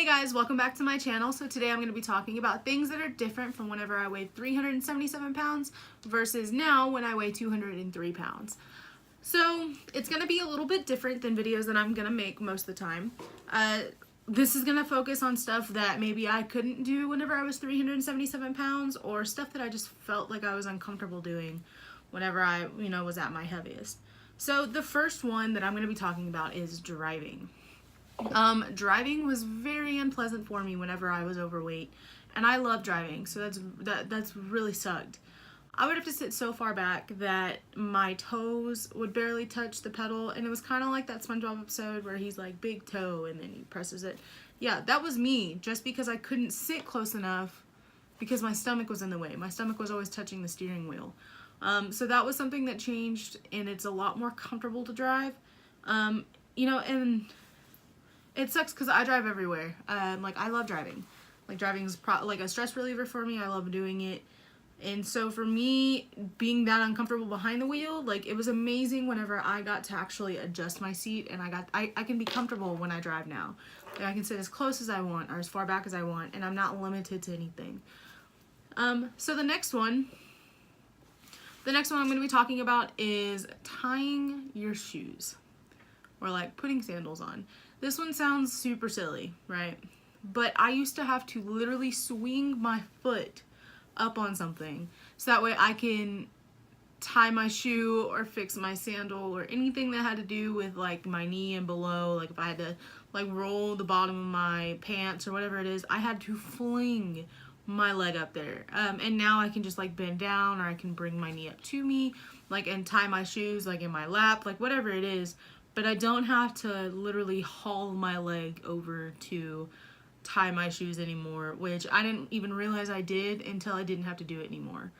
Hey guys, welcome back to my channel. So today I'm going to be talking about things that are different from whenever I weighed 377 pounds versus now when I weigh 203 pounds. So it's going to be a little bit different than videos that I'm going to make most of the time. This is going to focus on stuff that maybe I couldn't do whenever I was 377 pounds or stuff that I just felt like I was uncomfortable doing whenever I, was at my heaviest. So the first one that I'm going to be talking about is driving. Driving was very unpleasant for me whenever I was overweight, and I love driving, so that's really sucked. I would have to sit so far back that my toes would barely touch the pedal, and it was kind of like that SpongeBob episode where he's like, big toe, and then he presses it. Yeah, that was me, just because I couldn't sit close enough because my stomach was in the way. My stomach was always touching the steering wheel. So that was something that changed, and it's a lot more comfortable to drive. And it sucks because I drive everywhere. I love driving. Like, driving is like a stress reliever for me. I love doing it. And so for me, being that uncomfortable behind the wheel, like, it was amazing whenever I got to actually adjust my seat, and I can be comfortable when I drive now. Like, I can sit as close as I want or as far back as I want, and I'm not limited to anything. So the next one I'm going to be talking about is tying your shoes, or like putting sandals on. This one sounds super silly, right? But I used to have to literally swing my foot up on something so that way I can tie my shoe or fix my sandal or anything that had to do with like my knee and below. Like if I had to like roll the bottom of my pants or whatever it is, I had to fling my leg up there. And now I can just like bend down, or I can bring my knee up to me, like, and tie my shoes like in my lap, like whatever it is. But I don't have to literally haul my leg over to tie my shoes anymore, which I didn't even realize I did until I didn't have to do it anymore.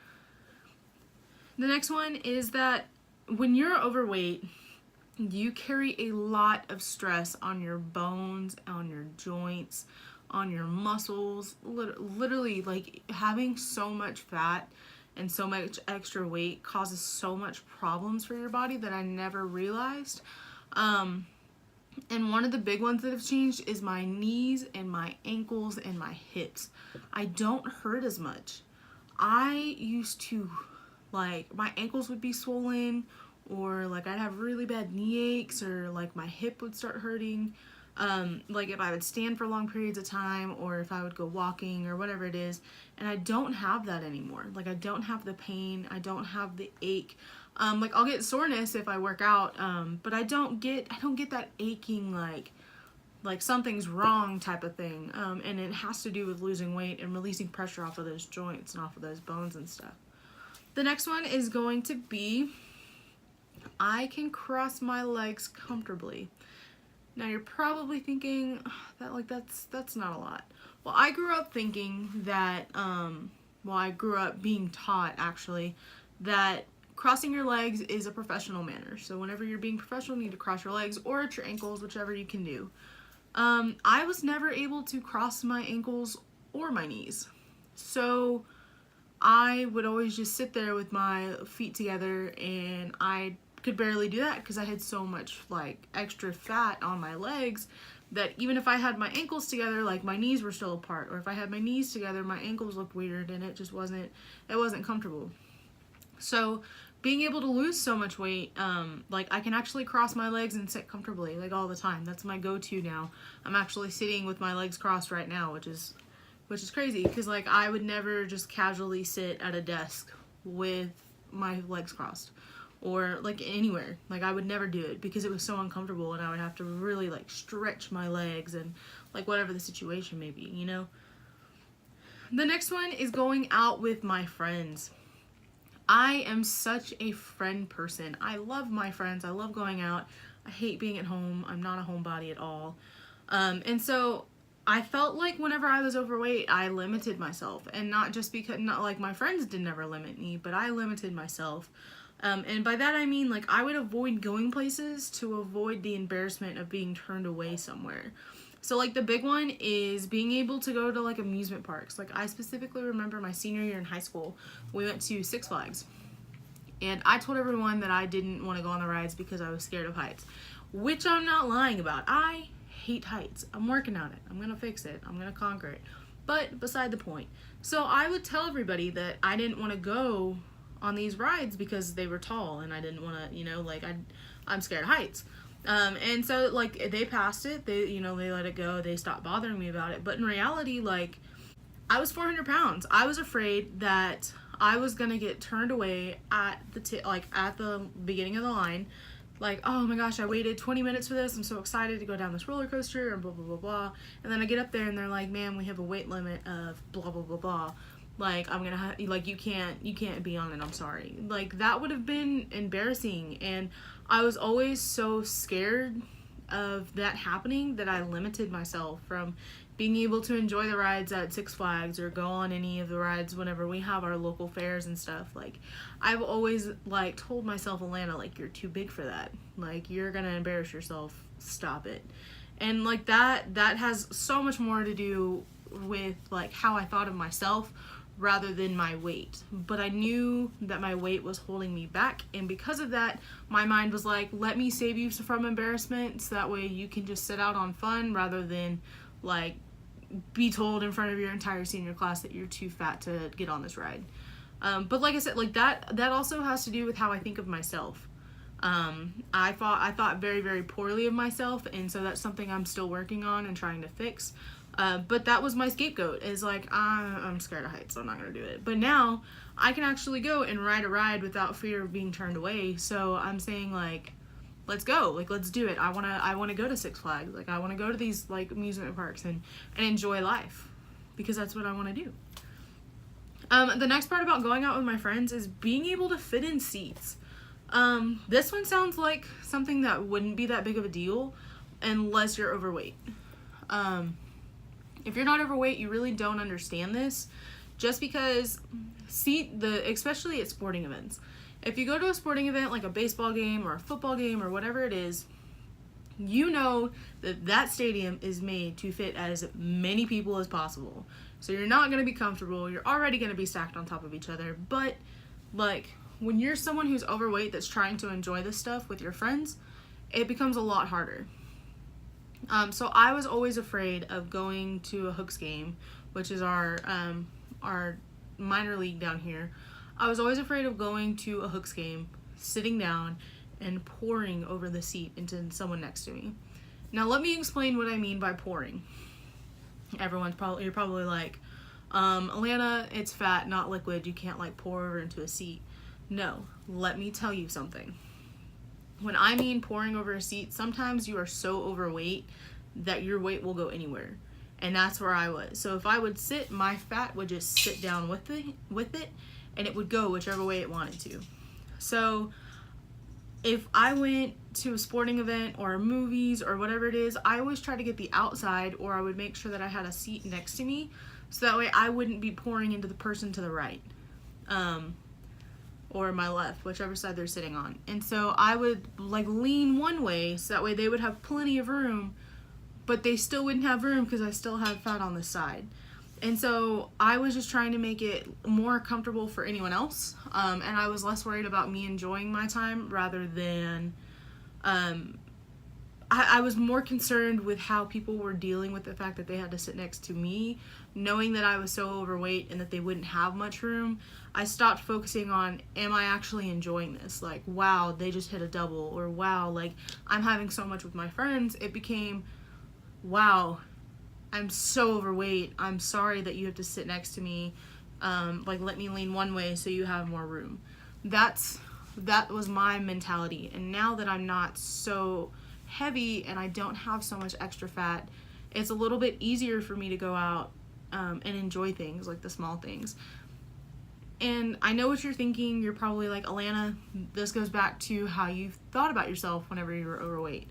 The next one is that when you're overweight, you carry a lot of stress on your bones, on your joints, on your muscles. Literally, like, having so much fat and so much extra weight causes so much problems for your body that I never realized. And one of the big ones that have changed is my knees and my ankles and my hips. I don't hurt as much. I used to, like, my ankles would be swollen, or like I'd have really bad knee aches, or like my hip would start hurting. Like if I would stand for long periods of time, or if I would go walking or whatever it is, and I don't have that anymore. Like, I don't have the pain, I don't have the ache. Like, I'll get soreness if I work out, but I don't get that aching, like something's wrong type of thing. And it has to do with losing weight and releasing pressure off of those joints and off of those bones and stuff. The next one is going to be, I can cross my legs comfortably. Now you're probably thinking, that's not a lot. Well, I grew up thinking that, I grew up being taught, actually, that crossing your legs is a professional manner. So whenever you're being professional, you need to cross your legs or at your ankles, whichever you can do. I was never able to cross my ankles or my knees. So I would always just sit there with my feet together, and I could barely do that because I had so much like extra fat on my legs that even if I had my ankles together, like, my knees were still apart, or if I had my knees together, my ankles looked weird, and it just wasn't comfortable. So being able to lose so much weight, like, I can actually cross my legs and sit comfortably, like, all the time. That's my go-to now. I'm actually sitting with my legs crossed right now, which is crazy, because like, I would never just casually sit at a desk with my legs crossed, or like anywhere. Like, I would never do it because it was so uncomfortable, and I would have to really like stretch my legs, and like whatever the situation may be, you know. The next one is going out with my friends. I am such a friend person. I love my friends. I love going out. I hate being at home. I'm not a homebody at all. And so I felt like whenever I was overweight, I limited myself, and not like my friends did never limit me, but I limited myself. And by that I mean, like, I would avoid going places to avoid the embarrassment of being turned away somewhere. So like, the big one is being able to go to like amusement parks. Like, I specifically remember my senior year in high school, we went to Six Flags, and I told everyone that I didn't want to go on the rides because I was scared of heights, which I'm not lying about. I hate heights. I'm working on it. I'm gonna fix it. I'm gonna conquer it. But beside the point. So I would tell everybody that I didn't want to go on these rides because they were tall and I didn't want to, you know, like I'm scared of heights. And so like they passed it. They, you know, they let it go. They stopped bothering me about it. But in reality, like I was 400 pounds. I was afraid that I was gonna get turned away at at the beginning of the line. Like, oh my gosh, I waited 20 minutes for this. I'm so excited to go down this roller coaster and blah, blah, blah, blah. And then I get up there and they're like, ma'am, we have a weight limit of blah, blah, blah, blah. Like, I'm gonna have, like, you can't be on it. I'm sorry. Like, that would have been embarrassing. And I was always so scared of that happening that I limited myself from being able to enjoy the rides at Six Flags or go on any of the rides whenever we have our local fairs and stuff. Like, I've always, like, told myself, Alana, like, you're too big for that. Like, you're gonna embarrass yourself. Stop it. And, like, that has so much more to do with, like, how I thought of myself rather than my weight. But I knew that my weight was holding me back, and because of that, my mind was like, let me save you from embarrassment so that way you can just sit out on fun rather than, like, be told in front of your entire senior class that you're too fat to get on this ride. But like I said, like that also has to do with how I think of myself. I thought very, very poorly of myself, and so that's something I'm still working on and trying to fix. But that was my scapegoat, is like, I'm scared of heights, so I'm not gonna do it. But now I can actually go and ride a ride without fear of being turned away. So I'm saying, like, let's go, like, let's do it. I wanna go to Six Flags. Like, I wanna go to these, like, amusement parks and enjoy life, because that's what I wanna do. The next part about going out with my friends is being able to fit in seats. This one sounds like something that wouldn't be that big of a deal unless you're overweight. If you're not overweight, you really don't understand this, just because especially at sporting events. If you go to a sporting event like a baseball game or a football game or whatever it is, you know that that stadium is made to fit as many people as possible. So you're not going to be comfortable. You're already going to be stacked on top of each other. But, like, when you're someone who's overweight that's trying to enjoy this stuff with your friends, it becomes a lot harder. So I was always afraid of going to a Hooks game, which is our minor league down here. I was always afraid of going to a Hooks game, sitting down, and pouring over the seat into someone next to me. Now let me explain what I mean by pouring. You're probably like, Alana, it's fat, not liquid. You can't, like, pour over into a seat. No, let me tell you something. When I mean pouring over a seat, sometimes you are so overweight that your weight will go anywhere. And that's where I was. So if I would sit, my fat would just sit down with it, and it would go whichever way it wanted to. So if I went to a sporting event or movies or whatever it is, I always try to get the outside, or I would make sure that I had a seat next to me, so that way I wouldn't be pouring into the person to the right. Or my left, whichever side they're sitting on. And so I would, like, lean one way so that way they would have plenty of room, but they still wouldn't have room because I still had fat on this side. And so I was just trying to make it more comfortable for anyone else, and I was less worried about me enjoying my time rather than I was more concerned with how people were dealing with the fact that they had to sit next to me, knowing that I was so overweight and that they wouldn't have much room. I stopped focusing on, am I actually enjoying this? Like, wow, they just hit a double, or wow, like, I'm having so much with my friends. It became, wow, I'm so overweight. I'm sorry that you have to sit next to me. Like, let me lean one way so you have more room. That was my mentality. And now that I'm not so heavy and I don't have so much extra fat, it's a little bit easier for me to go out and enjoy things, like the small things. And I know what you're thinking. You're probably like, Alana, this goes back to how you thought about yourself whenever you were overweight.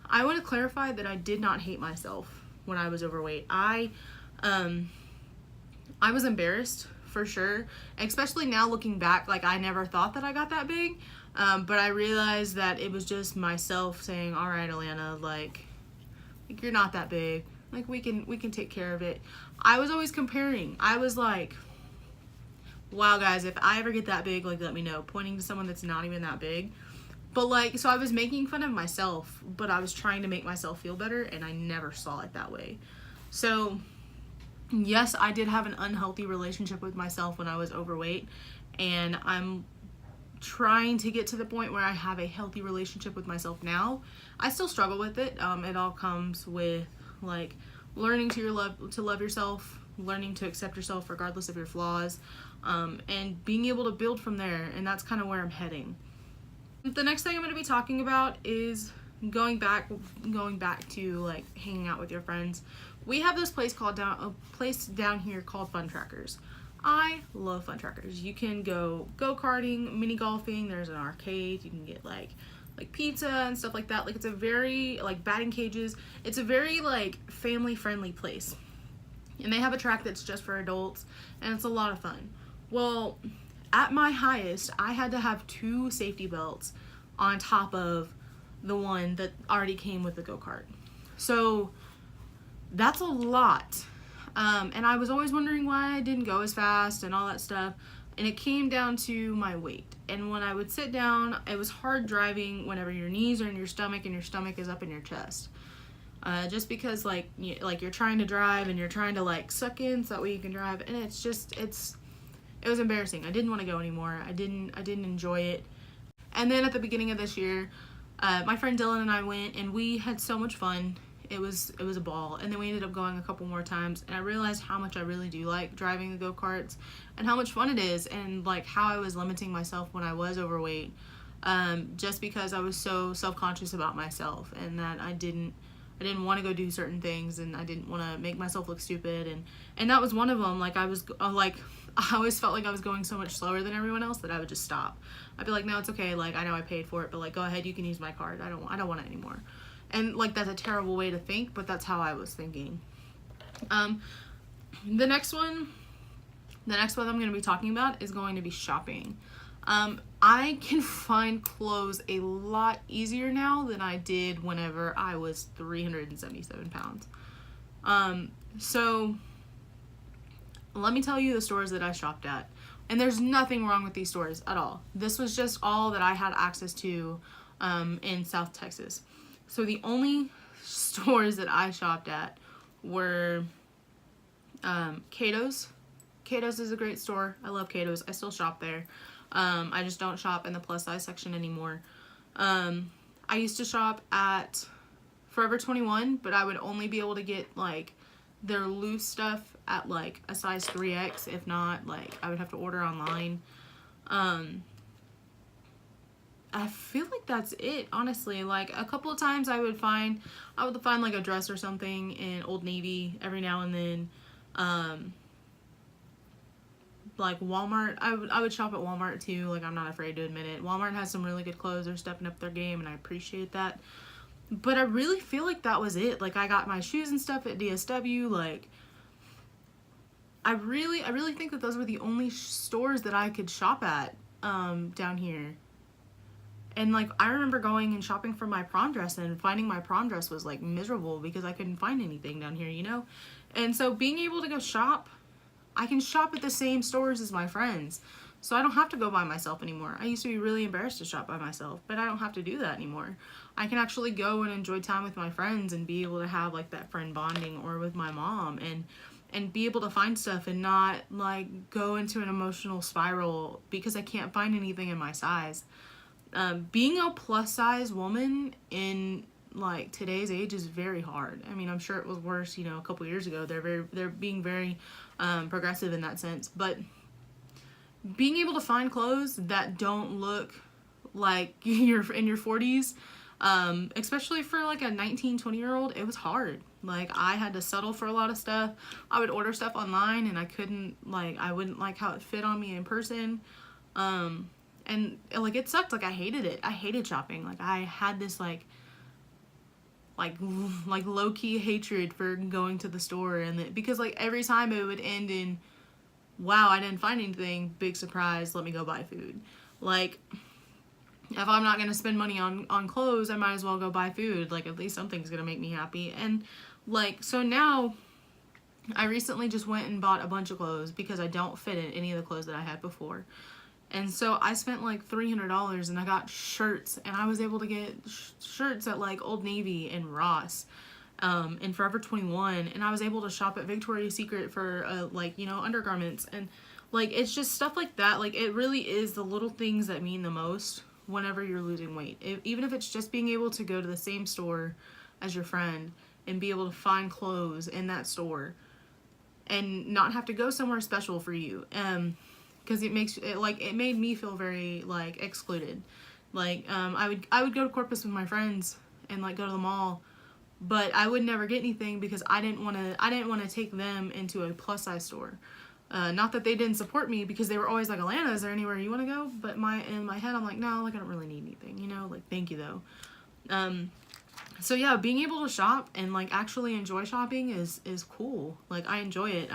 I want to clarify that I did not hate myself when I was overweight. I was embarrassed, for sure, especially now looking back. Like, I never thought that I got that big, but I realized that it was just myself saying, all right, Alana, like you're not that big, like we can take care of it. I was always comparing. I was like, wow, guys, if I ever get that big, like, let me know, pointing to someone that's not even that big. But like, so I was making fun of myself, but I was trying to make myself feel better, and I never saw it that way. So yes, I did have an unhealthy relationship with myself when I was overweight, and I'm trying to get to the point where I have a healthy relationship with myself now. I still struggle with it. It all comes with like learning to love yourself, learning to accept yourself regardless of your flaws, and being able to build from there. And that's kind of where I'm heading. The next thing I'm going to be talking about is going back to like hanging out with your friends. We have this place down here called Fun Trackers. I love Fun Trackers. You can go go-karting, mini golfing, there's an arcade, you can get like pizza and stuff like that. Like, it's a very, like, batting cages. It's a very like family friendly place. And they have a track that's just for adults, and it's a lot of fun. Well, at my highest, I had to have 2 safety belts on top of the one that already came with the go-kart. So that's a lot. And I was always wondering why I didn't go as fast and all that stuff. And it came down to my weight. And when I would sit down, it was hard driving whenever your knees are in your stomach and your stomach is up in your chest. Just because like you're trying to drive and you're trying to like suck in so that way you can drive. And it was embarrassing. I didn't want to go anymore. I didn't enjoy it. And then at the beginning of this year, my friend Dylan and I went, and we had so much fun. It was a ball. And then we ended up going a couple more times, and I realized how much I really do like driving the go-karts and how much fun it is, and like how I was limiting myself when I was overweight, just because I was so self-conscious about myself, and that I didn't want to go do certain things, and I didn't want to make myself look stupid, and that was one of them. Like, I always felt like I was going so much slower than everyone else that I would just stop. I'd be like, no, it's okay, like, I know I paid for it, but like, go ahead, you can use my card. I don't want it anymore. And like, that's a terrible way to think, but that's how I was thinking. The next one I'm going to be talking about is going to be shopping. I can find clothes a lot easier now than I did whenever I was 377 pounds. So let me tell you the stores that I shopped at. And there's nothing wrong with these stores at all. This was just all that I had access to in South Texas. So the only stores that I shopped at were Cato's. Cato's is a great store. I love Cato's. I still shop there. I just don't shop in the plus size section anymore. I used to shop at Forever 21, but I would only be able to get like their loose stuff at like a size 3X. If not, like, I would have to order online. I feel like that's it, honestly. Like, a couple of times I would find like a dress or something in Old Navy every now and then. Like Walmart, I would shop at Walmart too. Like, I'm not afraid to admit it. Walmart has some really good clothes. They're stepping up their game, and I appreciate that. But I really feel like that was it. Like, I got my shoes and stuff at DSW. Like, I really think that those were the only stores that I could shop at down here. And like, I remember going and shopping for my prom dress, and finding my prom dress was like miserable because I couldn't find anything down here, you know? And so being able to go shop, I can shop at the same stores as my friends. So I don't have to go by myself anymore. I used to be really embarrassed to shop by myself, but I don't have to do that anymore. I can actually go and enjoy time with my friends and be able to have like that friend bonding, or with my mom, and be able to find stuff and not like go into an emotional spiral because I can't find anything in my size. Being a plus size woman in like today's age is very hard. I mean, I'm sure it was worse, you know, a couple years ago. They're being very progressive in that sense, but being able to find clothes that don't look like you're in your 40s, especially for like a 19, 20-year-old, it was hard. Like, I had to settle for a lot of stuff. I would order stuff online, and I wouldn't like how it fit on me in person. And like, it sucked. Like, I hated it. I hated shopping. Like, I had this like low-key hatred for going to the store, and because like every time it would end in, wow, I didn't find anything, big surprise, let me go buy food. Like, if I'm not gonna spend money on clothes, I might as well go buy food. Like, at least something's gonna make me happy. And like, so now I recently just went and bought a bunch of clothes because I don't fit in any of the clothes that I had before. And so I spent like $300 and I got shirts, and I was able to get shirts at like Old Navy and Ross, and Forever 21, and I was able to shop at Victoria's Secret for like, you know, undergarments, and like it's just stuff like that. Like it really is the little things that mean the most whenever you're losing weight. Even if it's just being able to go to the same store as your friend and be able to find clothes in that store and not have to go somewhere special for you. Because it makes it like, it made me feel very like excluded. Like I would go to Corpus with my friends and like go to the mall, but I would never get anything because I didn't want to take them into a plus size store. Not that they didn't support me, because they were always like, Alana, is there anywhere you want to go? But in my head I'm like, no, like I don't really need anything, you know, like thank you though. So yeah, being able to shop and like actually enjoy shopping is cool. Like I enjoy it.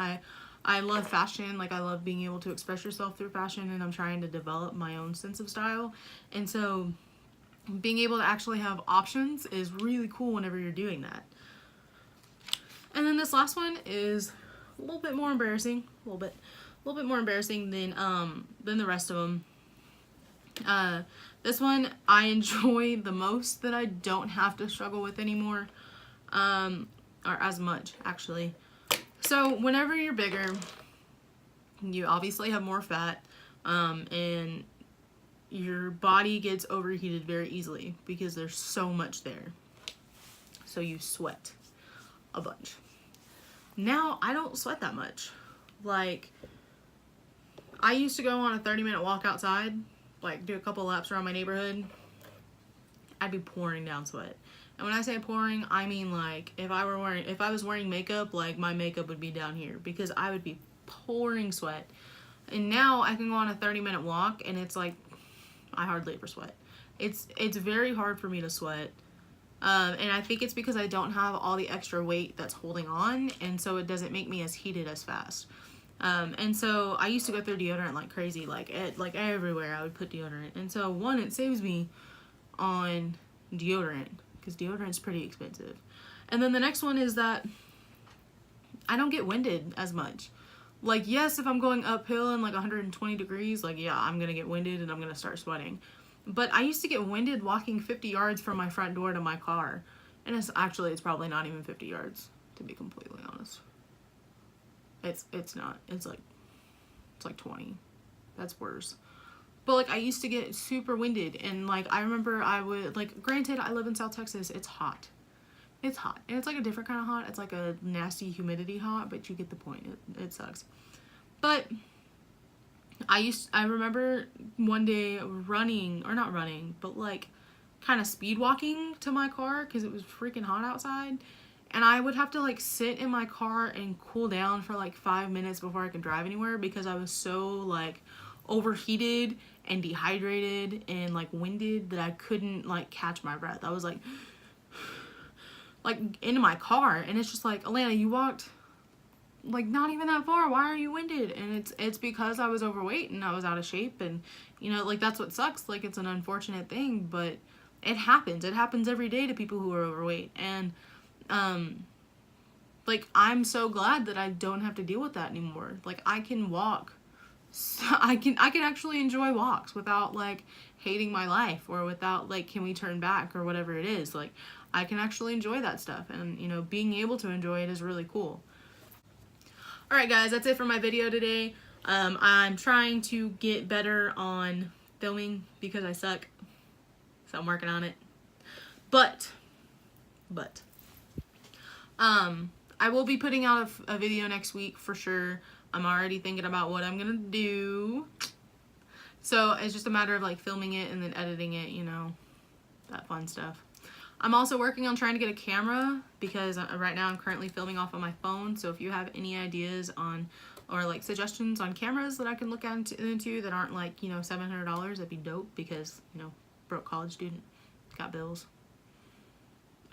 I love fashion. Like I love being able to express yourself through fashion, and I'm trying to develop my own sense of style. And so being able to actually have options is really cool whenever you're doing that. And then this last one is a little bit more embarrassing, a little bit more embarrassing than the rest of them. This one I enjoy the most, that I don't have to struggle with anymore, or as much actually. So whenever you're bigger, you obviously have more fat, and your body gets overheated very easily because there's so much there. So you sweat a bunch. Now I don't sweat that much. Like I used to go on a 30-minute walk outside, like do a couple laps around my neighborhood. I'd be pouring down sweat. And when I say pouring, I mean like if I was wearing makeup, like my makeup would be down here because I would be pouring sweat. And now I can go on a 30-minute walk and it's like I hardly ever sweat. It's very hard for me to sweat. And I think it's because I don't have all the extra weight that's holding on, and so it doesn't make me as heated as fast. And so I used to go through deodorant like crazy, like everywhere I would put deodorant. And so one, it saves me on deodorant because deodorant's pretty expensive. And then the next one is that I don't get winded as much. Like, yes, if I'm going uphill in like 120 degrees, like, yeah, I'm going to get winded and I'm going to start sweating. But I used to get winded walking 50 yards from my front door to my car. And it's probably not even 50 yards, to be completely honest. It's not. It's like 20. That's worse. But like I used to get super winded, and like I remember I would, like, granted I live in South Texas, it's hot. It's hot. And it's like a different kind of hot. It's like a nasty humidity hot, but you get the point. It sucks. But I remember one day not running, but like kind of speed walking to my car because it was freaking hot outside. And I would have to like sit in my car and cool down for like 5 minutes before I could drive anywhere because I was so like overheated and dehydrated and like winded that I couldn't like catch my breath. I was like into my car, and it's just like, Alana, you walked like not even that far. Why are you winded? And it's because I was overweight and I was out of shape, and you know, like that's what sucks. Like it's an unfortunate thing, but it happens. It happens every day to people who are overweight, and like I'm so glad that I don't have to deal with that anymore. Like I can walk. So I can actually enjoy walks without like hating my life, or without like, can we turn back, or whatever it is. Like I can actually enjoy that stuff, and you know, being able to enjoy it is really cool. Alright guys, that's it for my video today. I'm trying to get better on filming because I suck, so I'm working on it. But I will be putting out a video next week for sure. I'm already thinking about what I'm gonna do. So it's just a matter of like filming it and then editing it, you know, that fun stuff. I'm also working on trying to get a camera because right now I'm currently filming off of my phone. So if you have any ideas on, or like suggestions on cameras that I can look into that aren't like, you know, $700, that'd be dope because, you know, broke college student, got bills.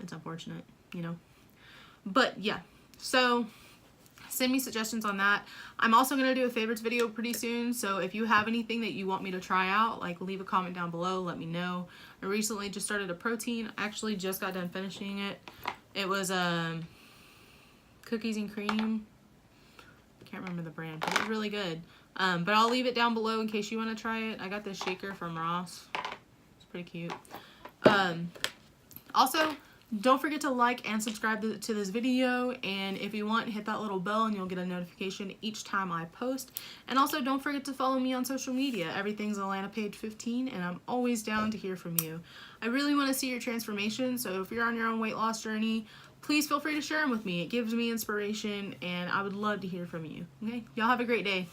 It's unfortunate, you know. But yeah, so send me suggestions on that. I'm also going to do a favorites video pretty soon, so if you have anything that you want me to try out, like leave a comment down below, let me know. I recently just started a protein. I actually just got done finishing it. It was cookies and cream. can't remember the brand, but it's really good. But I'll leave it down below in case you want to try it. I got this shaker from Ross. It's pretty cute. Also, don't forget to like and subscribe to this video, and if you want, hit that little bell and you'll get a notification each time I post. And also, don't forget to follow me on social media. Everything's Alana Page 15, and I'm always down to hear from you. I really want to see your transformation, so if you're on your own weight loss journey, please feel free to share them with me. It gives me inspiration, and I would love to hear from you. Okay? Y'all have a great day.